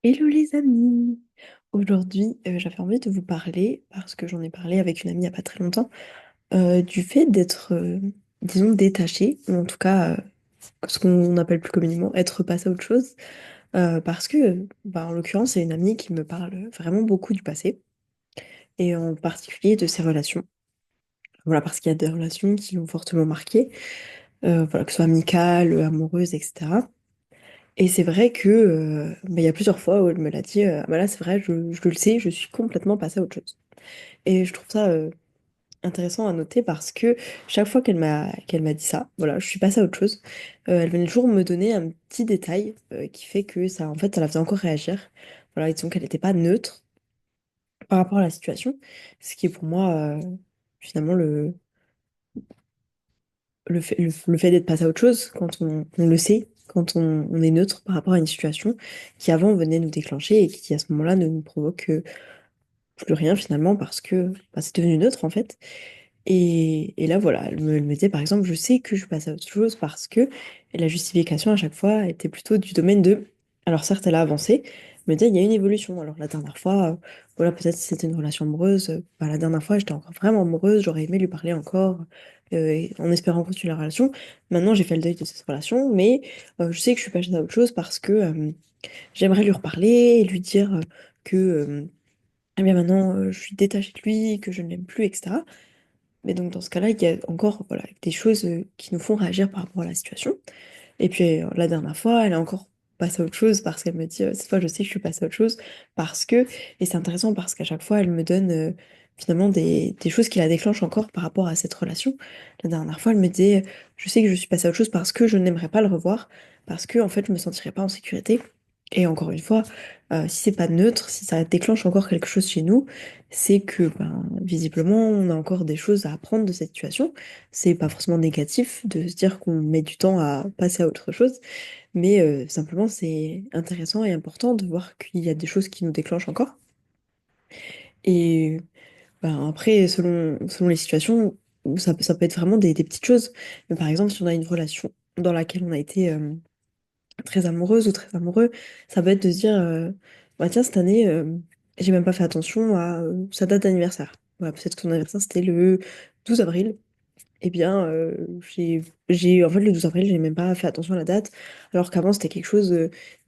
Hello les amis! Aujourd'hui, j'avais envie de vous parler, parce que j'en ai parlé avec une amie il n'y a pas très longtemps, du fait d'être, disons, détaché, ou en tout cas, ce qu'on appelle plus communément être passé à autre chose, parce que, bah, en l'occurrence, c'est une amie qui me parle vraiment beaucoup du passé, et en particulier de ses relations. Voilà, parce qu'il y a des relations qui l'ont fortement marquée, voilà, que ce soit amicales, amoureuses, etc. Et c'est vrai que bah, il y a plusieurs fois où elle me l'a dit, ah bah là c'est vrai, je le sais, je suis complètement passée à autre chose. Et je trouve ça intéressant à noter parce que chaque fois qu'elle m'a dit ça, voilà, je suis passée à autre chose, elle venait toujours me donner un petit détail qui fait que ça, en fait, ça la faisait encore réagir. Voilà, disons qu'elle n'était pas neutre par rapport à la situation, ce qui est pour moi finalement le fait d'être passé à autre chose, quand on le sait, quand on est neutre par rapport à une situation qui avant venait nous déclencher et qui à ce moment-là ne nous provoque plus rien finalement parce que bah, c'est devenu neutre en fait. Et là voilà, elle me disait par exemple, je sais que je passe à autre chose parce que la justification à chaque fois était plutôt du domaine de, alors certes elle a avancé, mais il y a une évolution. Alors la dernière fois, voilà, peut-être si c'était une relation amoureuse, bah, la dernière fois j'étais encore vraiment amoureuse, j'aurais aimé lui parler encore, en espérant continuer la relation. Maintenant j'ai fait le deuil de cette relation, mais je sais que je suis passée à autre chose parce que j'aimerais lui reparler et lui dire que eh bien maintenant je suis détachée de lui, que je ne l'aime plus, etc. Mais donc dans ce cas-là, il y a encore voilà, des choses qui nous font réagir par rapport à la situation. Et puis la dernière fois, elle a encore passé à autre chose parce qu'elle me dit, cette fois je sais que je suis passée à autre chose parce que, et c'est intéressant parce qu'à chaque fois elle me donne finalement des choses qui la déclenchent encore par rapport à cette relation. La dernière fois, elle me disait, je sais que je suis passée à autre chose parce que je n'aimerais pas le revoir, parce que en fait je me sentirais pas en sécurité. Et encore une fois, si c'est pas neutre, si ça déclenche encore quelque chose chez nous, c'est que ben, visiblement on a encore des choses à apprendre de cette situation. C'est pas forcément négatif de se dire qu'on met du temps à passer à autre chose, mais simplement c'est intéressant et important de voir qu'il y a des choses qui nous déclenchent encore. Et ben, après, selon les situations, ça peut être vraiment des petites choses. Mais par exemple, si on a une relation dans laquelle on a été très amoureuse ou très amoureux, ça peut être de se dire, bah tiens, cette année, j'ai même pas fait attention à sa date d'anniversaire. Voilà, peut-être que son anniversaire, c'était le 12 avril. Eh bien, en fait, le 12 avril, j'ai même pas fait attention à la date, alors qu'avant, c'était quelque chose,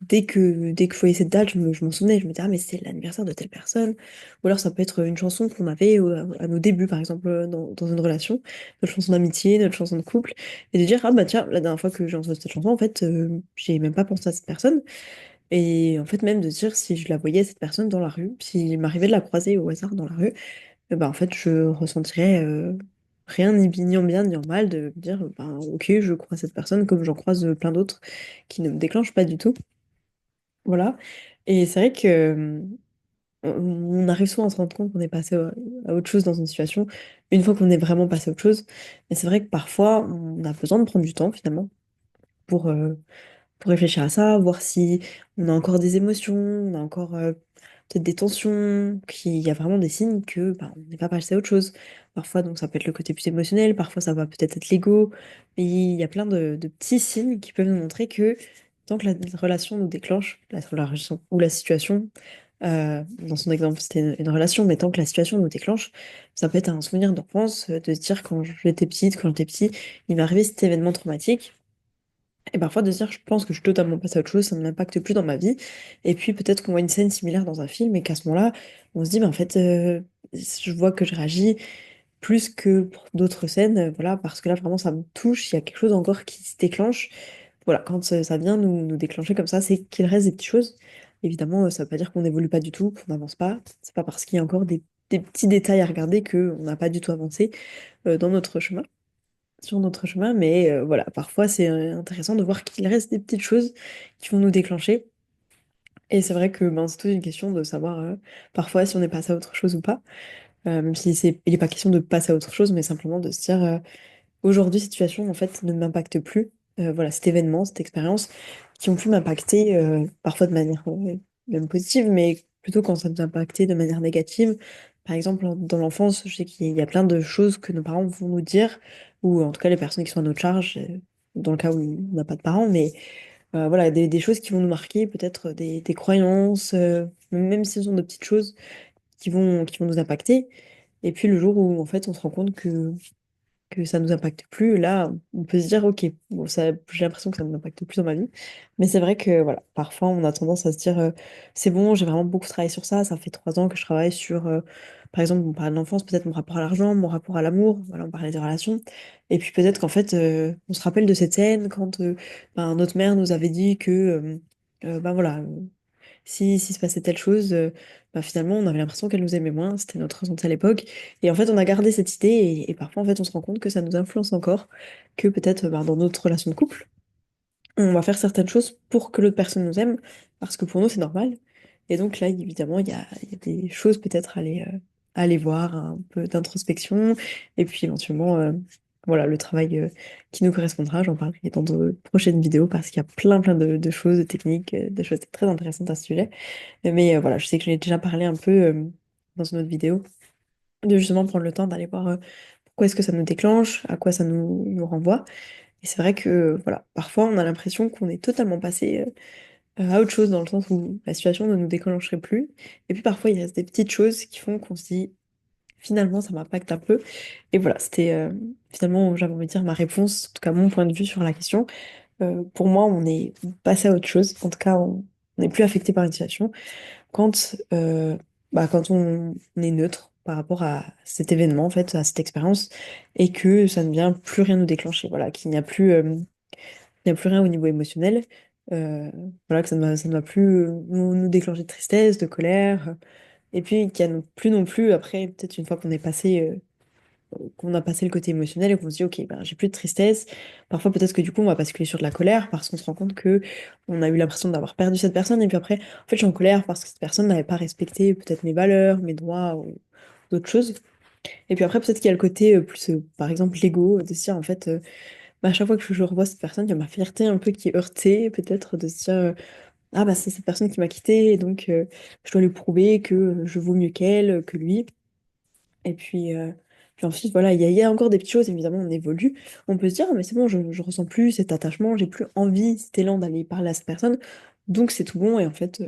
dès que je voyais cette date, je m'en souvenais, je me disais, ah, mais c'est l'anniversaire de telle personne. Ou alors, ça peut être une chanson qu'on avait à nos débuts, par exemple, dans une relation, notre chanson d'amitié, notre chanson de couple, et de dire, ah, bah tiens, la dernière fois que j'ai entendu cette chanson, en fait, j'ai même pas pensé à cette personne. Et en fait, même de dire si je la voyais, cette personne, dans la rue, s'il m'arrivait de la croiser au hasard dans la rue, bah, en fait, je ressentirais rien ni en bien ni en mal de me dire, ben, ok, je crois cette personne comme j'en croise plein d'autres qui ne me déclenchent pas du tout. Voilà. Et c'est vrai que on arrive souvent à se rendre compte qu'on est passé à autre chose dans une situation, une fois qu'on est vraiment passé à autre chose. Mais c'est vrai que parfois, on a besoin de prendre du temps finalement pour, euh, pour réfléchir à ça, voir si on a encore des émotions, on a encore peut-être des tensions, qu'il y a vraiment des signes que bah, on n'est pas passé à autre chose. Parfois, donc ça peut être le côté plus émotionnel, parfois ça va peut-être être l'ego, mais il y a plein de petits signes qui peuvent nous montrer que tant que la relation nous déclenche, la relation ou la situation, dans son exemple c'était une relation, mais tant que la situation nous déclenche, ça peut être un souvenir d'enfance, de se dire quand j'étais petite, quand j'étais petit, il m'est arrivé cet événement traumatique. Et parfois de se dire, je pense que je suis totalement passée à autre chose, ça ne m'impacte plus dans ma vie. Et puis peut-être qu'on voit une scène similaire dans un film et qu'à ce moment-là, on se dit, mais en fait, je vois que je réagis plus que pour d'autres scènes, voilà, parce que là, vraiment, ça me touche, il y a quelque chose encore qui se déclenche. Voilà, quand ça vient nous déclencher comme ça, c'est qu'il reste des petites choses. Évidemment, ça ne veut pas dire qu'on n'évolue pas du tout, qu'on n'avance pas. C'est pas parce qu'il y a encore des petits détails à regarder qu'on n'a pas du tout avancé dans notre chemin sur notre chemin, mais voilà, parfois c'est intéressant de voir qu'il reste des petites choses qui vont nous déclencher. Et c'est vrai que ben, c'est toute une question de savoir parfois si on est passé à autre chose ou pas. Même si il n'est pas question de passer à autre chose, mais simplement de se dire aujourd'hui, cette situation en fait ne m'impacte plus. Voilà, cet événement, cette expérience qui ont pu m'impacter parfois de manière même positive, mais plutôt quand ça nous a impacté de manière négative. Par exemple, dans l'enfance, je sais qu'il y a plein de choses que nos parents vont nous dire, ou en tout cas les personnes qui sont à notre charge, dans le cas où on n'a pas de parents, mais voilà, des choses qui vont nous marquer, peut-être des croyances, même si ce sont de petites choses qui vont nous impacter. Et puis le jour où en fait on se rend compte que ça nous impacte plus, là, on peut se dire, ok, bon, ça, j'ai l'impression que ça ne m'impacte plus dans ma vie. Mais c'est vrai que, voilà, parfois, on a tendance à se dire, c'est bon, j'ai vraiment beaucoup travaillé sur ça. Ça fait 3 ans que je travaille sur, par exemple, on parlait de l'enfance, peut-être mon rapport à l'argent, mon rapport à l'amour, voilà, on parlait des relations. Et puis peut-être qu'en fait, on se rappelle de cette scène quand ben, notre mère nous avait dit que, ben voilà, si se passait telle chose, bah, finalement, on avait l'impression qu'elle nous aimait moins, c'était notre ressenti à l'époque. Et en fait, on a gardé cette idée, et parfois, en fait, on se rend compte que ça nous influence encore, que peut-être bah, dans notre relation de couple, on va faire certaines choses pour que l'autre personne nous aime, parce que pour nous, c'est normal. Et donc là, évidemment, il y a des choses peut-être à aller voir, un peu d'introspection, et puis éventuellement, voilà, le travail qui nous correspondra. J'en parlerai dans de prochaines vidéos, parce qu'il y a plein de choses, de techniques, de choses très intéressantes à ce sujet. Mais voilà, je sais que je l'ai déjà parlé un peu dans une autre vidéo, de justement prendre le temps d'aller voir pourquoi est-ce que ça nous déclenche, à quoi ça nous renvoie. Et c'est vrai que voilà, parfois on a l'impression qu'on est totalement passé à autre chose, dans le sens où la situation ne nous déclencherait plus. Et puis parfois il reste des petites choses qui font qu'on se dit finalement ça m'impacte un peu. Et voilà, c'était finalement, j'avais envie de dire ma réponse, en tout cas mon point de vue sur la question. Pour moi, on est passé à autre chose. En tout cas, on n'est plus affecté par une situation quand, quand on est neutre par rapport à cet événement, en fait, à cette expérience, et que ça ne vient plus rien nous déclencher, voilà, il n'y a plus rien au niveau émotionnel, voilà, que ça ne va plus nous déclencher de tristesse, de colère, et puis qu'il n'y a plus non plus, après, peut-être une fois qu'on a passé le côté émotionnel et qu'on se dit, ok, ben, j'ai plus de tristesse. Parfois, peut-être que du coup, on va basculer sur de la colère parce qu'on se rend compte que on a eu l'impression d'avoir perdu cette personne. Et puis après, en fait, je suis en colère parce que cette personne n'avait pas respecté peut-être mes valeurs, mes droits ou d'autres choses. Et puis après, peut-être qu'il y a le côté plus, par exemple, l'ego, de se dire, en fait, bah, à chaque fois que je revois cette personne, il y a ma fierté un peu qui est heurtée, peut-être de se dire, ah, bah, c'est cette personne qui m'a quittée, et donc je dois lui prouver que je vaux mieux qu'elle, que lui. Et puis ensuite, voilà, il y a encore des petites choses, évidemment, on évolue. On peut se dire, ah, mais c'est bon, je ressens plus cet attachement, j'ai plus envie, cet élan d'aller parler à cette personne, donc c'est tout bon. Et en fait,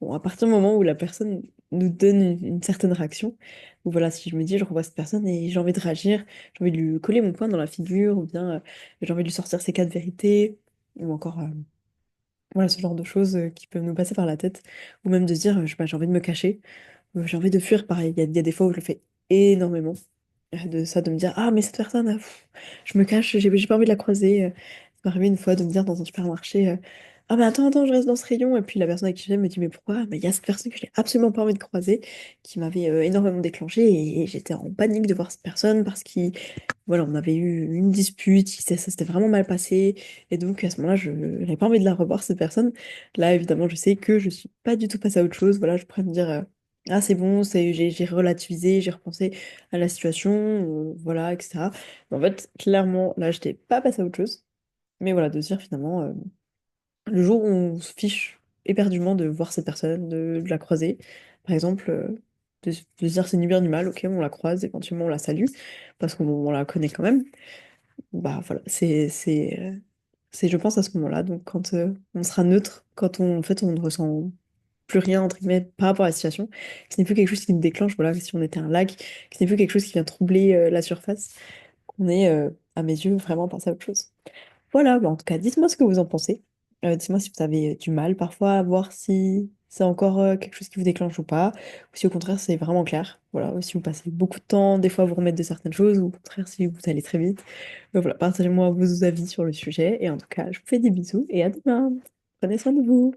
bon, à partir du moment où la personne nous donne une certaine réaction, ou voilà, si je me dis, je revois cette personne et j'ai envie de réagir, j'ai envie de lui coller mon poing dans la figure, ou bien j'ai envie de lui sortir ses 4 vérités, ou encore, voilà, ce genre de choses qui peuvent nous passer par la tête, ou même de se dire, j'ai envie de me cacher, j'ai envie de fuir, pareil, il y a des fois où je le fais énormément de ça, de me dire, ah, mais cette personne, je me cache, j'ai pas envie de la croiser. Ça m'est arrivé une fois de me dire dans un supermarché, ah, mais attends, je reste dans ce rayon. Et puis la personne avec qui j'aime me dit, mais pourquoi? Mais il y a cette personne que j'ai absolument pas envie de croiser, qui m'avait énormément déclenché. Et j'étais en panique de voir cette personne parce qu'on voilà, on avait eu une dispute, ça s'était vraiment mal passé. Et donc à ce moment-là, je n'avais pas envie de la revoir, cette personne. Là, évidemment, je sais que je suis pas du tout passée à autre chose. Voilà, je pourrais me dire, ah, c'est bon, j'ai relativisé, j'ai repensé à la situation, voilà, etc. Mais en fait, clairement, là, je n'étais pas passée à autre chose. Mais voilà, de se dire finalement, le jour où on se fiche éperdument de voir cette personne, de la croiser, par exemple, de se dire c'est ni bien ni mal, ok, on la croise, éventuellement on la salue, parce qu'on la connaît quand même. Bah voilà, c'est je pense à ce moment-là, donc quand on sera neutre, quand en fait on ne ressent plus rien entre guillemets par rapport à la situation, que ce n'est plus quelque chose qui nous déclenche, voilà, si on était un lac, que ce n'est plus quelque chose qui vient troubler la surface, qu'on est à mes yeux vraiment passé à autre chose. Voilà, bah en tout cas, dites-moi ce que vous en pensez. Dites-moi si vous avez du mal parfois à voir si c'est encore quelque chose qui vous déclenche ou pas, ou si au contraire c'est vraiment clair. Voilà, ou si vous passez beaucoup de temps, des fois à vous remettre de certaines choses, ou au contraire si vous allez très vite. Voilà, partagez-moi vos avis sur le sujet, et en tout cas, je vous fais des bisous et à demain. Prenez soin de vous.